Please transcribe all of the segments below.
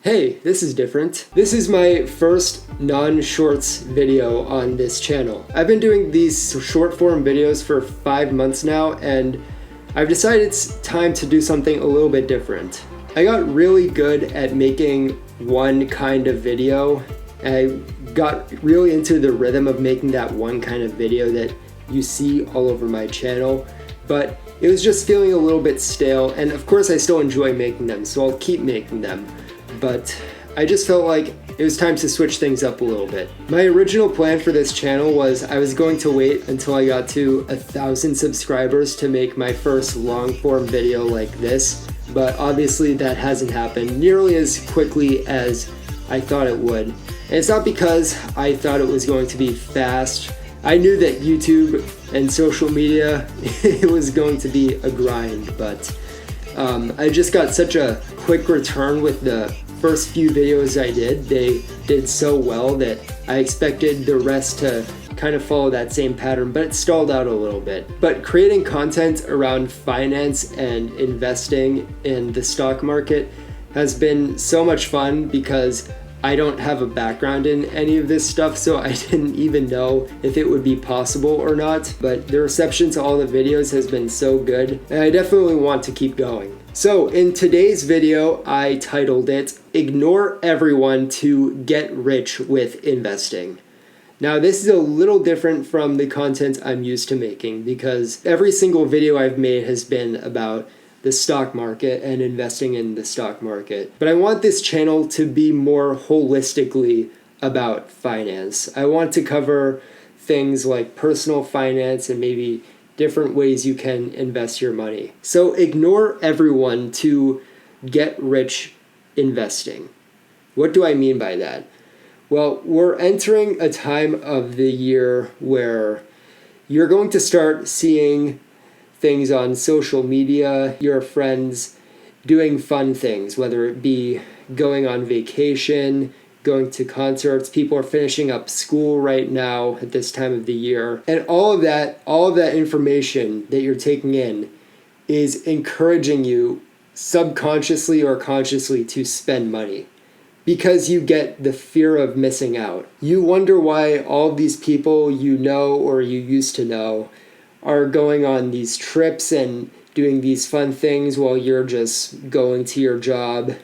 Hey, this is different. This is my first non-shorts video on this channel. I've been doing these short form videos for 5 months now, and I've decided it's time to do something a little bit different. I got really good at making one kind of video. I got really into the rhythm of making that one kind of video that you see all over my channel, but it was just feeling a little bit stale, and of course I still enjoy making them, so I'll keep making them. But I just felt like it was time to switch things up a little bit. My original plan for this channel was I was going to wait until I got to 1,000 subscribers to make my first long form video like this, but obviously that hasn't happened nearly as quickly as I thought it would. And it's not because I thought it was going to be fast. I knew that YouTube and social media, it was going to be a grind, but I just got such a quick return with the first few videos I did. They did so well that I expected the rest to kind of follow that same pattern, but it stalled out a little bit. But creating content around finance and investing in the stock market has been so much fun because I don't have a background in any of this stuff, so I didn't even know if it would be possible or not. But the reception to all the videos has been so good, and I definitely want to keep going. So in today's video, I titled it, "Ignore Everyone to Get Rich with Investing." Now this is a little different from the content I'm used to making because every single video I've made has been about the stock market and investing in the stock market. But I want this channel to be more holistically about finance. I want to cover things like personal finance and maybe different ways you can invest your money. So ignore everyone to get rich investing. What do I mean by that? Well, we're entering a time of the year where you're going to start seeing things on social media, your friends doing fun things, whether it be going on vacation, going to concerts. People are finishing up school right now at this time of the year. And all of that information that you're taking in is encouraging you subconsciously or consciously to spend money because you get the fear of missing out. You wonder why all of these people you know or you used to know are going on these trips and doing these fun things while you're just going to your job.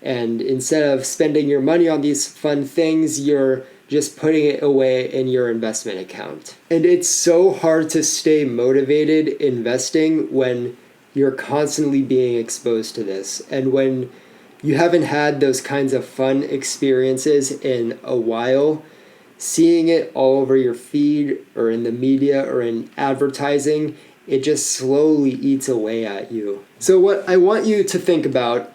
And instead of spending your money on these fun things, you're just putting it away in your investment account. And it's so hard to stay motivated investing when you're constantly being exposed to this. And when you haven't had those kinds of fun experiences in a while, seeing it all over your feed or in the media or in advertising, it just slowly eats away at you. So what I want you to think about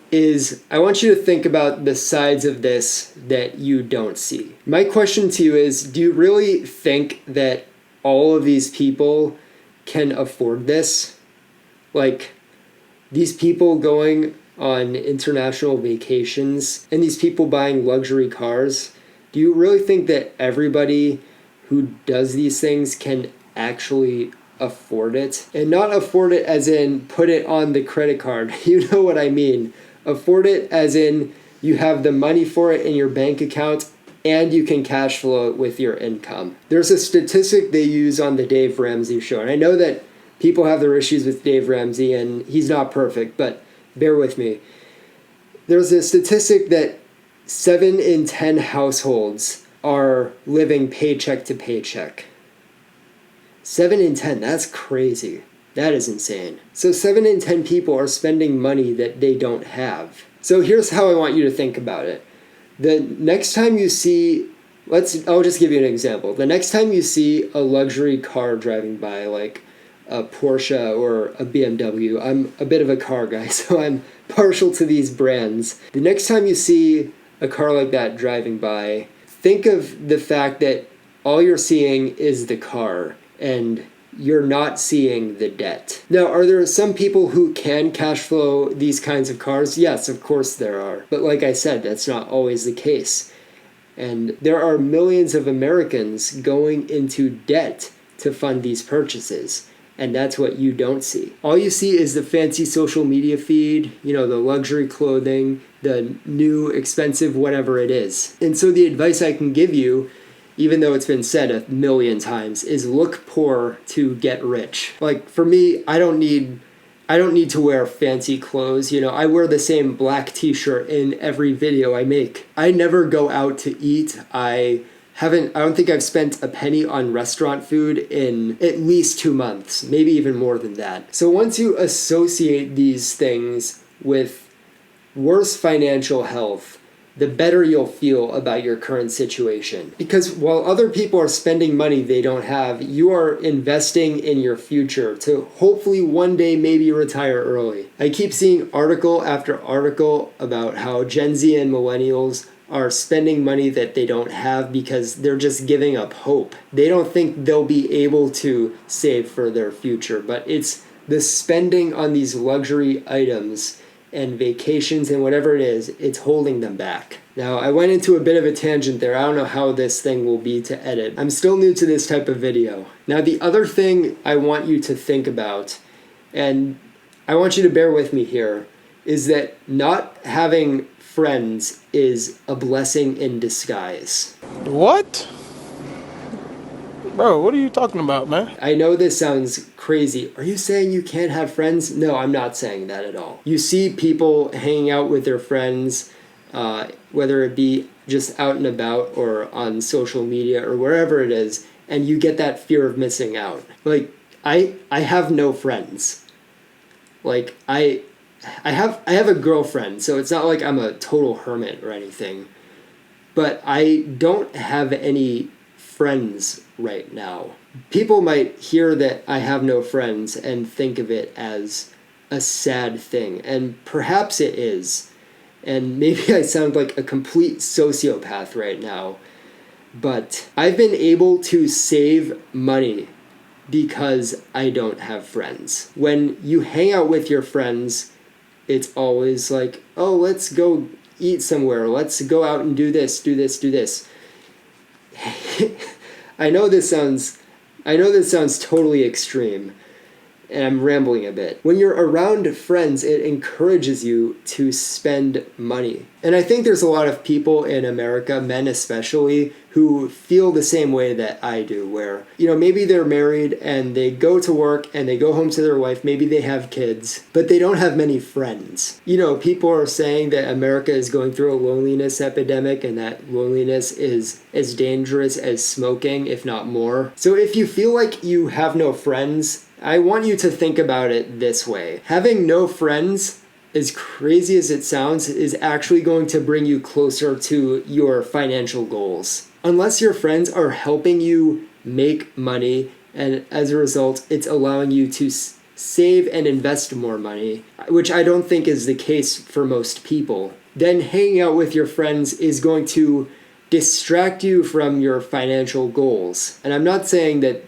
is I want you to think about the sides of this that you don't see. My question to you is, do you really think that all of these people can afford this? Like these people going on international vacations and these people buying luxury cars? Do you really think that everybody who does these things can actually afford it? And not afford it as in put it on the credit card. You know what I mean. Afford it as in you have the money for it in your bank account and you can cash flow it with your income. There's a statistic they use on the Dave Ramsey show. And I know that people have their issues with Dave Ramsey and he's not perfect, but bear with me. There's a statistic that 7 in 10 households are living paycheck to paycheck. 7 in 10, that's crazy. That is insane. So 7 in 10 people are spending money that they don't have. So here's how I want you to think about it. The next time you see, I'll just give you an example. The next time you see a luxury car driving by, like a Porsche or a BMW, I'm a bit of a car guy, so I'm partial to these brands. The next time you see a car like that driving by, think of the fact that all you're seeing is the car and you're not seeing the debt. Now, are there some people who can cash flow these kinds of cars? Yes, of course there are. But like I said, that's not always the case. And there are millions of Americans going into debt to fund these purchases. And that's what you don't see. All you see is the fancy social media feed, the luxury clothing, the new expensive whatever it is. And so the advice I can give you, even though it's been said a million times, is look poor to get rich. Like for me, I don't need to wear fancy clothes. I wear the same black t-shirt in every video I make. I never go out to eat. I don't think I've spent a penny on restaurant food in at least 2 months, maybe even more than that. So once you associate these things with worse financial health, the better you'll feel about your current situation. Because while other people are spending money they don't have, you are investing in your future to hopefully one day maybe retire early. I keep seeing article after article about how Gen Z and millennials are spending money that they don't have because they're just giving up hope. They don't think they'll be able to save for their future, but it's the spending on these luxury items and vacations and whatever it is, it's holding them back. Now, I went into a bit of a tangent there. I don't know how this thing will be to edit. I'm still new to this type of video. Now, the other thing I want you to think about, and I want you to bear with me here, is that not having friends is a blessing in disguise. What? Bro, what are you talking about, man? I know this sounds crazy. Are you saying you can't have friends? No, I'm not saying that at all. You see people hanging out with their friends, whether it be just out and about or on social media or wherever it is, and you get that fear of missing out. Like, I have no friends. Like, I have a girlfriend, so it's not like I'm a total hermit or anything. But I don't have any friends right now. People might hear that I have no friends and think of it as a sad thing, and perhaps it is. And maybe I sound like a complete sociopath right now, but I've been able to save money because I don't have friends. When you hang out with your friends, it's always like, oh, let's go eat somewhere. Let's go out and do this, do this, do this. I know this sounds totally extreme, and I'm rambling a bit. When you're around friends, it encourages you to spend money. And I think there's a lot of people in America, men especially, who feel the same way that I do, where, maybe they're married and they go to work and they go home to their wife, maybe they have kids, but they don't have many friends. People are saying that America is going through a loneliness epidemic and that loneliness is as dangerous as smoking, if not more. So if you feel like you have no friends, I want you to think about it this way. Having no friends, as crazy as it sounds, is actually going to bring you closer to your financial goals. Unless your friends are helping you make money, and as a result, it's allowing you to save and invest more money, which I don't think is the case for most people, then hanging out with your friends is going to distract you from your financial goals. And I'm not saying that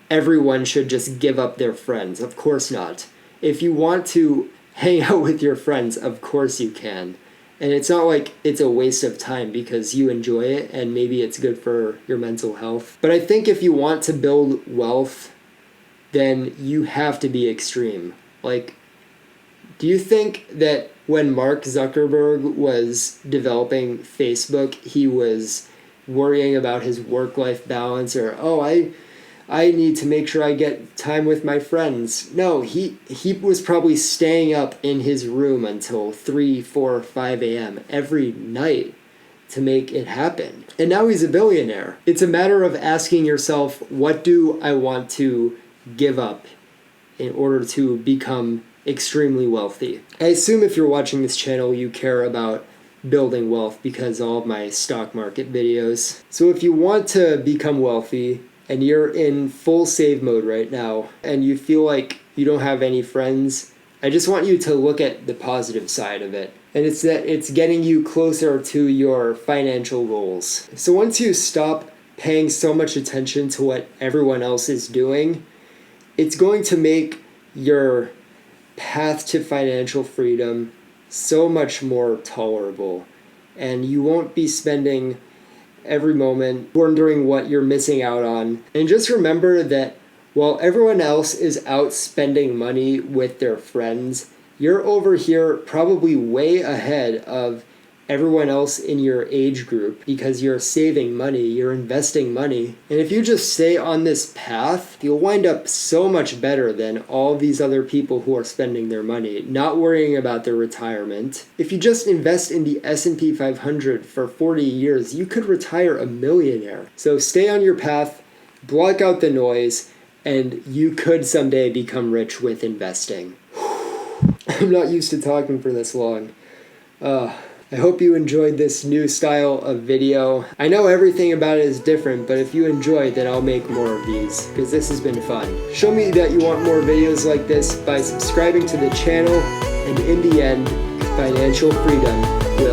everyone should just give up their friends. Of course not. If you want to hang out with your friends, of course you can. And it's not like it's a waste of time because you enjoy it and maybe it's good for your mental health. But I think if you want to build wealth, then you have to be extreme. Like, do you think that when Mark Zuckerberg was developing Facebook, he was worrying about his work-life balance or, I need to make sure I get time with my friends? No, he was probably staying up in his room until 3, 4, 5 a.m. every night to make it happen. And now he's a billionaire. It's a matter of asking yourself, what do I want to give up in order to become extremely wealthy? I assume if you're watching this channel, you care about building wealth because of all of my stock market videos. So if you want to become wealthy, and you're in full save mode right now, and you feel like you don't have any friends, I just want you to look at the positive side of it. And it's that it's getting you closer to your financial goals. So once you stop paying so much attention to what everyone else is doing, it's going to make your path to financial freedom so much more tolerable. And you won't be spending every moment wondering what you're missing out on. And just remember that While everyone else is out spending money with their friends, you're over here probably way ahead of everyone else in your age group because you're saving money, you're investing money. And if you just stay on this path, you'll wind up so much better than all these other people who are spending their money, not worrying about their retirement. If you just invest in the S&P 500 for 40 years, you could retire a millionaire. So stay on your path, block out the noise, and you could someday become rich with investing. I'm not used to talking for this long. I hope you enjoyed this new style of video. I know everything about it is different, but if you enjoyed, then I'll make more of these, because this has been fun. Show me that you want more videos like this by subscribing to the channel, and in the end, financial freedom will